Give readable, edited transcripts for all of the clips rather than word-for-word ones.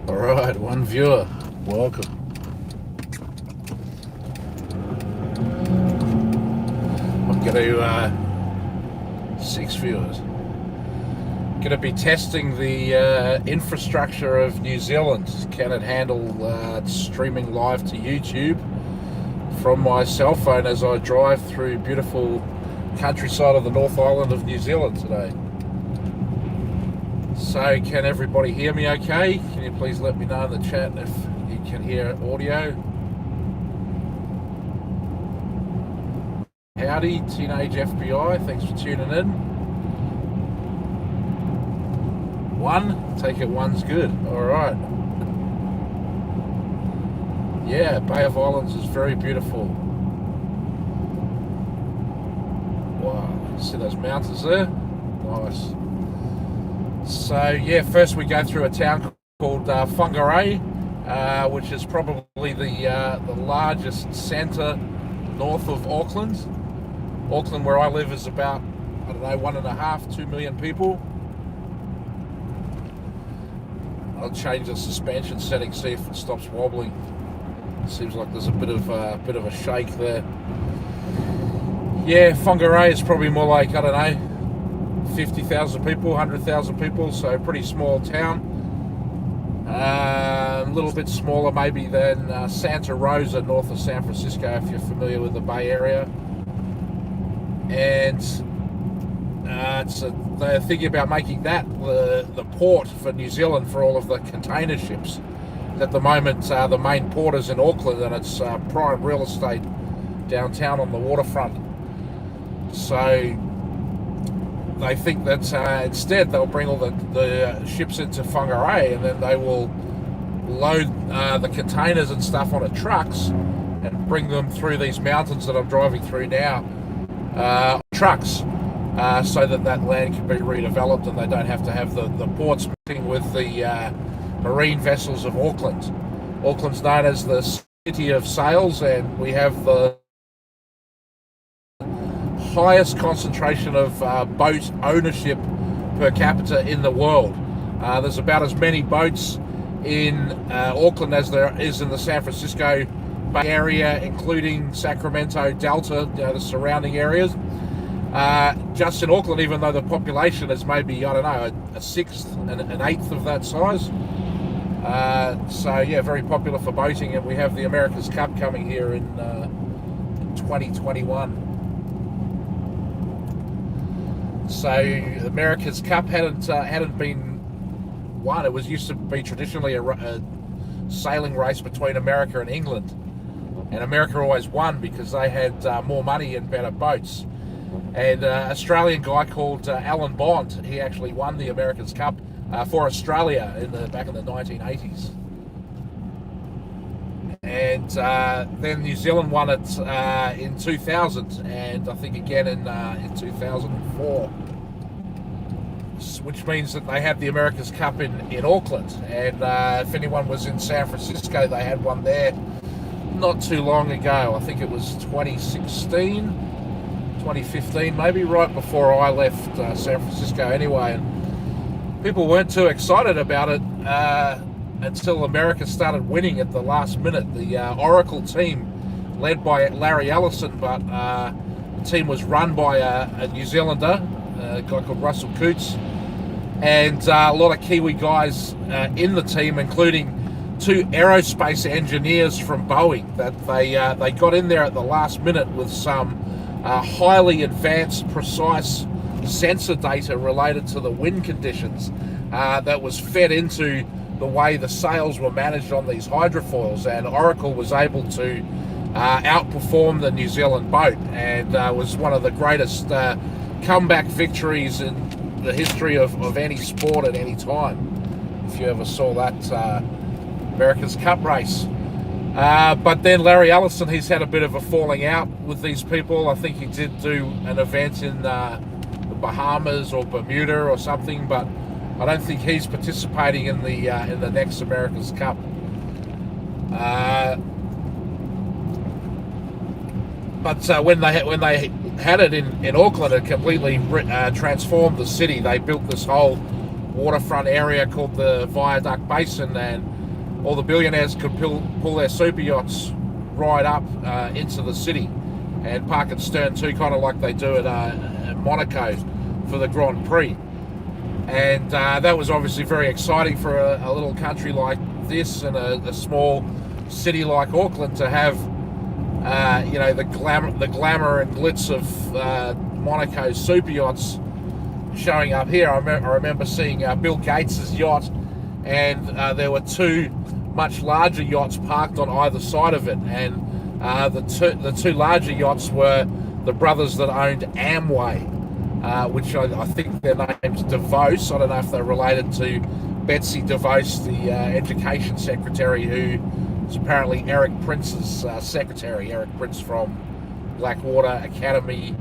Alright, one viewer. Welcome. I'm going to, 6 viewers. Going to be testing the infrastructure of New Zealand. Can it handle streaming live to YouTube from my cell phone as I drive through beautiful countryside of the North Island of New Zealand today? So can everybody hear me okay? Can you please let me know in the chat if you can hear audio? Howdy, Teenage FBI, thanks for tuning in. One, take it one's good, alright. Yeah, Bay of Islands is very beautiful. Wow, see those mountains there? Nice. So yeah, first we go through a town called Whangarei, which is probably the largest centre north of Auckland. Auckland, where I live, is about, I don't know, 1.5, 2 million people. I'll change the suspension setting, see if it stops wobbling. Seems like there's a bit of a shake there. Yeah, Whangarei is probably more like, I don't know, 50,000 people, 100,000 people, so a pretty small town. A little bit smaller maybe than Santa Rosa, north of San Francisco, if you're familiar with the Bay Area. And they're thinking about making that the port for New Zealand for all of the container ships. At the moment, the main port is in Auckland, and it's prime real estate downtown on the waterfront. So they think that instead they'll bring all the ships into Whangarei, and then they will load the containers and stuff onto trucks and bring them through these mountains that I'm driving through now, trucks, so that land can be redeveloped and they don't have to have the ports meeting with the marine vessels of Auckland. Auckland's known as the city of sails, and we have the highest concentration of boat ownership per capita in the world. There's about as many boats in Auckland as there is in the San Francisco Bay Area, including Sacramento, Delta, the surrounding areas. Just in Auckland, even though the population is maybe, I don't know, a sixth and an eighth of that size. So yeah, very popular for boating, and we have the America's Cup coming here in 2021. So America's Cup hadn't been won. It was used to be traditionally a sailing race between America and England, and America always won because they had more money and better boats. And an Australian guy called Alan Bond, he actually won the America's Cup for Australia back in the 1980s. And then New Zealand won it in 2000, and I think again in 2004, which means that they had the America's Cup in Auckland. And if anyone was in San Francisco, they had one there not too long ago. I think it was 2016. 2015, maybe, right before I left San Francisco anyway, and people weren't too excited about it until America started winning at the last minute. The Oracle team, led by Larry Ellison, but the team was run by a New Zealander, a guy called Russell Coots, and a lot of Kiwi guys in the team, including 2 aerospace engineers from Boeing, that they got in there at the last minute with some highly advanced, precise sensor data related to the wind conditions that was fed into the way the sails were managed on these hydrofoils, and Oracle was able to outperform the New Zealand boat, and was one of the greatest comeback victories in the history of any sport at any time, if you ever saw that America's Cup race. But then Larry Ellison, he's had a bit of a falling out with these people. I think he did do an event in the Bahamas or Bermuda or something, but I don't think he's participating in the next America's Cup. But when they had it in Auckland, it completely transformed the city. They built this whole waterfront area called the Viaduct Basin, and all the billionaires could pull their super yachts right up into the city and park at stern too, kind of like they do at Monaco for the Grand Prix. And that was obviously very exciting for a little country like this and a small city like Auckland to have the glamour and glitz of Monaco's super yachts showing up here. I remember seeing Bill Gates's yacht, and there were two much larger yachts parked on either side of it, and the two larger yachts were the brothers that owned Amway, which I think their name's DeVos. I don't know if they're related to Betsy DeVos, the education secretary, who is apparently Eric Prince's secretary. Eric Prince from Blackwater Academy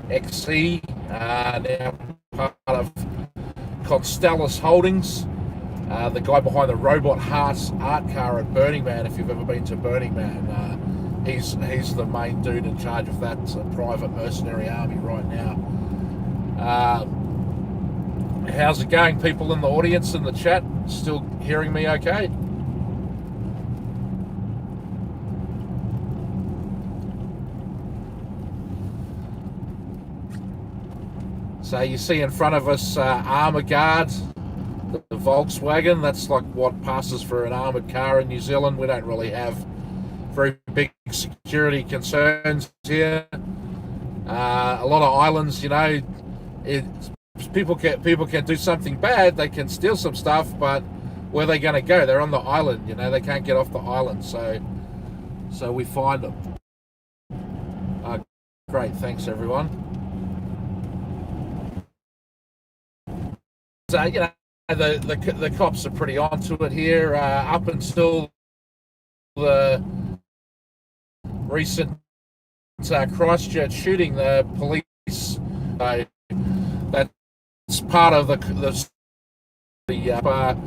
XC, now part of Constellus Holdings. The guy behind the Robot Hearts art car at Burning Man, if you've ever been to Burning Man, he's the main dude in charge of that private mercenary army right now. How's it going, people in the audience, in the chat? Still hearing me okay? So you see in front of us armour guards, the Volkswagen. That's like what passes for an armoured car in New Zealand. We don't really have very big security concerns here. A lot of islands, people can do something bad. They can steal some stuff, but where are they going to go? They're on the island. They can't get off the island, so we find them. Great, thanks everyone. So the cops are pretty onto it here. Up until the recent Christchurch shooting, the police that's part of the that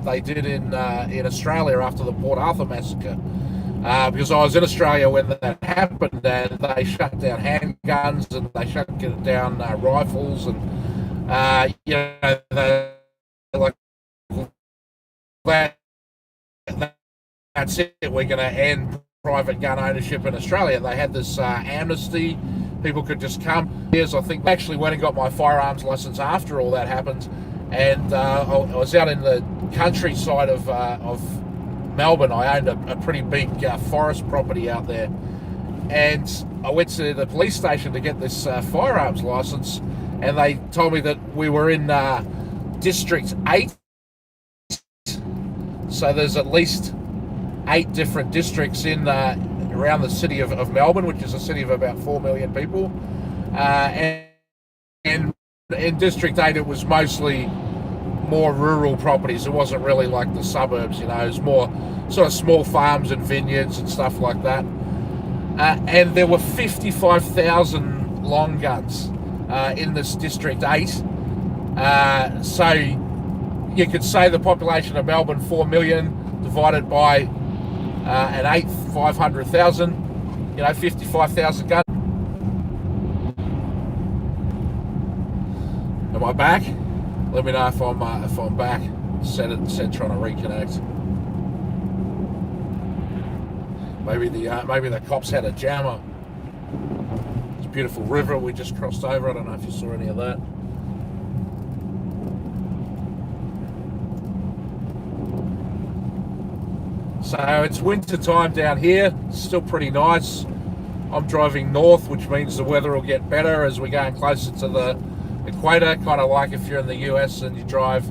they did in Australia after the Port Arthur massacre. Because I was in Australia when that happened, and they shut down handguns and they shut down rifles, and like that's it. We're going to end private gun ownership in Australia. They had this amnesty. People could just come. Years, I think, I actually went and got my firearms license after all that happened, and I was out in the countryside of Melbourne. I owned a pretty big forest property out there, and I went to the police station to get this firearms license, and they told me that we were in District 8. So there's at least 8 different districts in around the city of Melbourne, which is a city of about 4 million people. And in District 8, it was mostly more rural properties. It wasn't really like the suburbs, it was more sort of small farms and vineyards and stuff like that. And there were 55,000 long guns in this District 8. So you could say the population of Melbourne, 4 million, divided by an eighth, 500,000, 55,000 guns. Am I back? Let me know if I'm back. Said trying to reconnect. Maybe the cops had a jammer. It's a beautiful river we just crossed over. I don't know if you saw any of that. So it's winter time down here. It's still pretty nice. I'm driving north, which means the weather will get better as we're going closer to the equator. Kind of like if you're in the US and you drive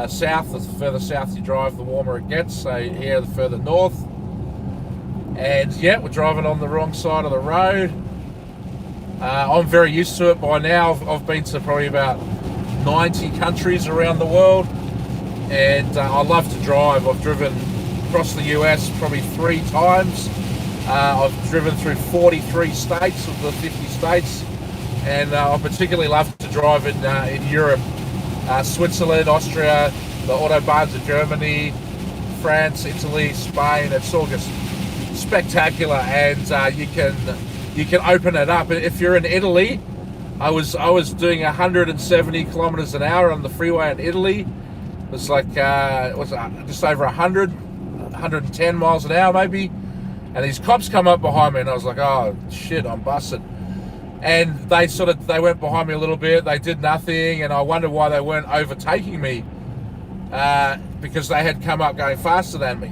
south. The further south you drive, the warmer it gets. So here, the further north. And yeah, we're driving on the wrong side of the road. I'm very used to it by now. I've been to probably about 90 countries around the world, and I love to drive. I've driven across the US probably 3 times. I've driven through 43 states of the 50 states, and I particularly love to drive in Europe, Switzerland, Austria, the autobahns of Germany, France, Italy, Spain. It's spectacular, and you can open it up. If you're in Italy, I was doing 170 kilometers an hour on the freeway in Italy. It was like just over 110 miles an hour maybe, and these cops come up behind me, and I was like, oh shit, I'm busted. And they went behind me a little bit. They did nothing, and I wondered why they weren't overtaking me, because they had come up going faster than me.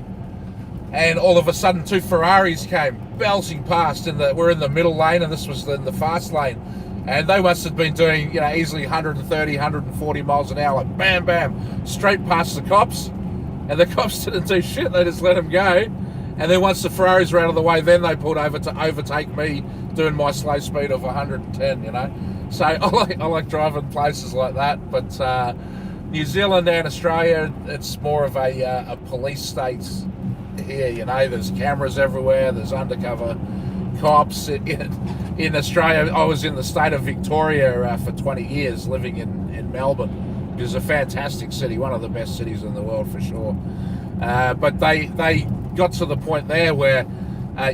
And all of a sudden, two Ferraris came belting past. We're in the middle lane, and this was in the fast lane. And they must have been doing, easily 130, 140 miles an hour, like bam, bam, straight past the cops. And the cops didn't do shit. They just let them go. And then once the Ferraris were out of the way, then they pulled over to overtake me, doing my slow speed of 110, So I like driving places like that. But New Zealand and Australia, it's more of a police state here, there's cameras everywhere, there's undercover cops. In Australia, I was in the state of Victoria for 20 years, living in Melbourne, which is a fantastic city, one of the best cities in the world for sure. But they got to the point there where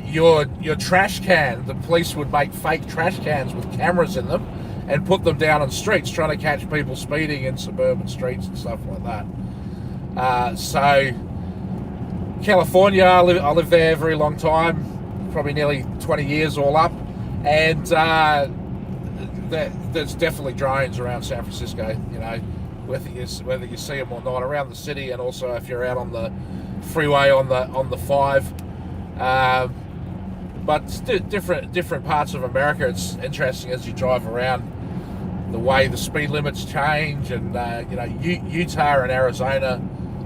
your trash can, the police would make fake trash cans with cameras in them and put them down on streets, trying to catch people speeding in suburban streets and stuff like that. So California, I lived there a very long time, probably nearly 20 years all up, and there's definitely drones around San Francisco, whether you see them or not, around the city, and also if you're out on the freeway on the 5. But different parts of America, it's interesting as you drive around the way the speed limits change, and Utah and Arizona,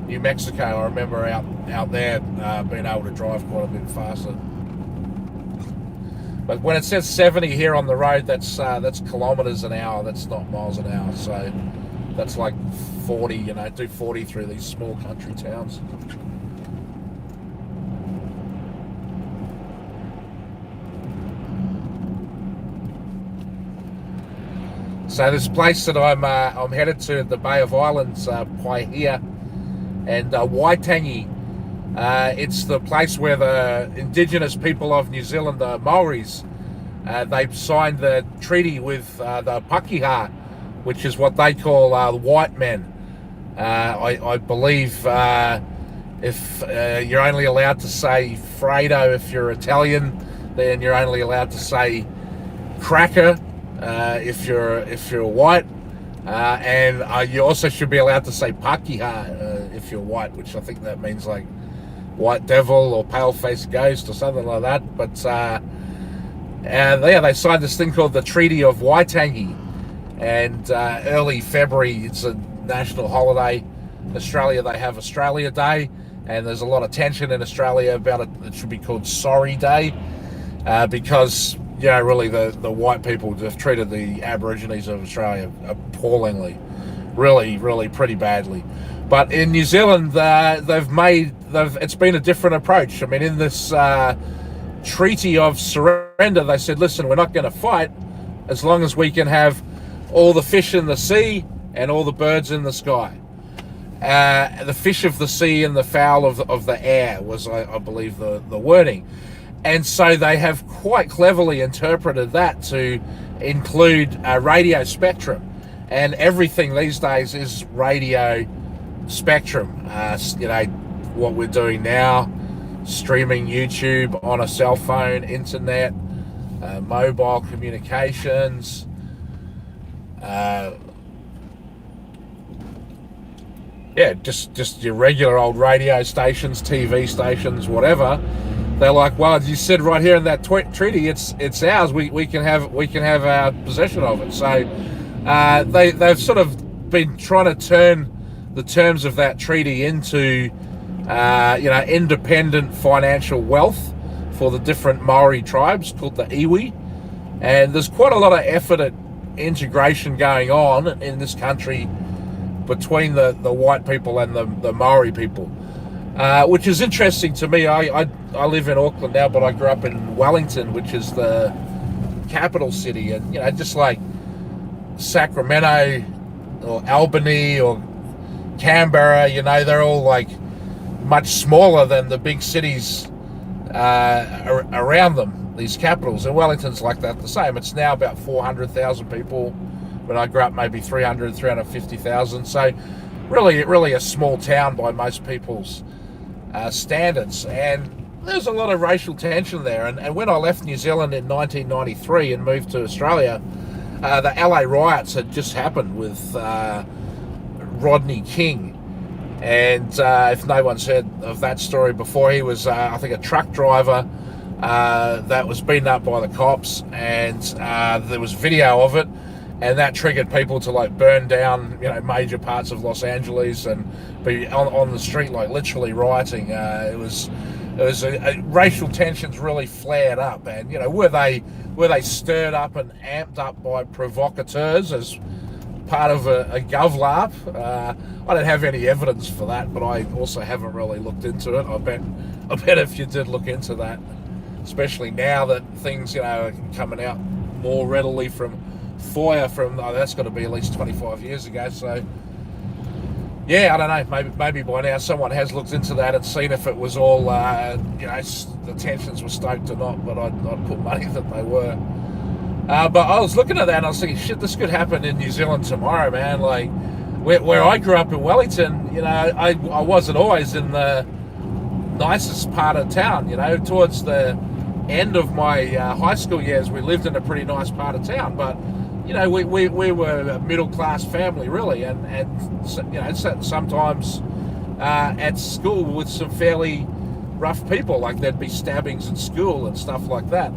New Mexico, I remember out there being able to drive quite a bit faster. But when it says 70 here on the road, that's kilometers an hour. That's not miles an hour. So that's like 40. Do 40 through these small country towns. So this place that I'm headed to, the Bay of Islands, Paihia and Waitangi. It's the place where the indigenous people of New Zealand, the Maoris, they signed the treaty with the Pakeha, which is what they call the white men. I believe if you're only allowed to say Fredo if you're Italian, then you're only allowed to say cracker if you're white. And you also should be allowed to say Pakeha if you're white, which I think that means like white devil or pale-faced ghost or something like that. But they signed this thing called the Treaty of Waitangi, and early February, it's a national holiday. In Australia, they have Australia Day, and there's a lot of tension in Australia about it. It should be called Sorry Day, because really the white people have treated the Aborigines of Australia appallingly, really, really pretty badly. But in New Zealand, it's been a different approach. I mean, in this treaty of surrender, they said, listen, we're not going to fight as long as we can have all the fish in the sea and all the birds in the sky. The fish of the sea and the fowl of the air was, I believe, the wording. And so they have quite cleverly interpreted that to include radio spectrum. And everything these days is radio spectrum. What we're doing now, streaming YouTube on a cell phone, internet, mobile communications, just your regular old radio stations, TV stations, whatever. They're like, well, you said right here in that treaty, it's ours. We can have our possession of it. So they've sort of been trying to turn the terms of that treaty into independent financial wealth for the different Maori tribes called the iwi. And there's quite a lot of effort at integration going on in this country between the white people and the Maori people, which is interesting to me. I live in Auckland now, but I grew up in Wellington, which is the capital city, and just like Sacramento or Albany or Canberra, they're all like much smaller than the big cities around them, these capitals. And Wellington's like that the same. It's now about 400,000 people. When I grew up, maybe 300, 350,000. So really a small town by most people's standards. And there's a lot of racial tension there. And when I left New Zealand in 1993 and moved to Australia, the LA riots had just happened with Rodney King. And if no one's heard of that story before, he was, I think, a truck driver that was beaten up by the cops, and there was video of it, and that triggered people to like burn down, major parts of Los Angeles and be on the street, like literally rioting. It was racial tensions really flared up, and were they stirred up and amped up by provocateurs as part of a govlap? I don't have any evidence for that, but I also haven't really looked into it. I bet if you did look into that, especially now that things are coming out more readily from FOIA, that's got to be at least 25 years ago. So yeah, I don't know. Maybe by now someone has looked into that and seen if it was all the tensions were stoked or not. But I'd put money that they were. But I was looking at that and I was thinking, shit, this could happen in New Zealand tomorrow, man. Like, where I grew up in Wellington, I wasn't always in the nicest part of town. Towards the end of my high school years, we lived in a pretty nice part of town. But, we were a middle-class family, really. And sometimes at school with some fairly rough people. Like, there'd be stabbings in school and stuff like that.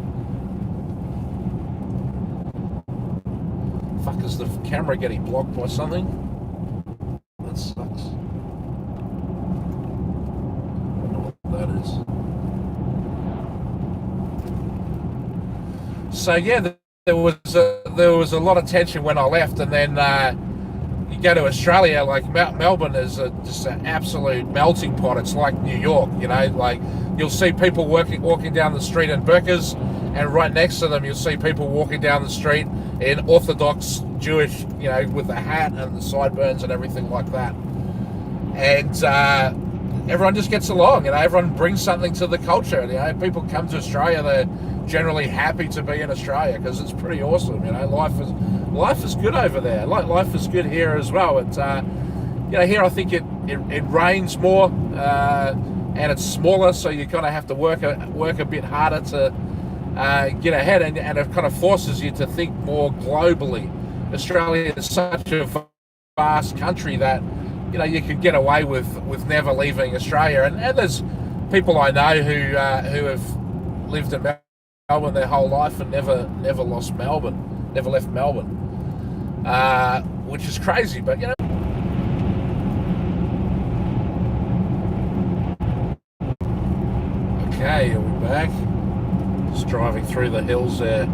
Fuck, is the camera getting blocked by something? That sucks. I don't know what that is. So yeah, there was a lot of tension when I left, and then you go to Australia. Like Melbourne is just an absolute melting pot. It's like New York, Like you'll see people walking down the street in burqas, and right next to them you'll see people walking down the street in Orthodox Jewish, with the hat and the sideburns and everything like that. And everyone just gets along, everyone brings something to the culture. People come to Australia, they're generally happy to be in Australia because it's pretty awesome. Life is good over there. Life is good here as well. It's here I think it rains more and it's smaller, so you kind of have to work a bit harder to get ahead, and it kind of forces you to think more globally. Australia is such a vast country that you could get away with never leaving Australia, and there's people I know who have lived in Melbourne their whole life and never left Melbourne, which is crazy. But okay, are we back? Just driving through the hills there.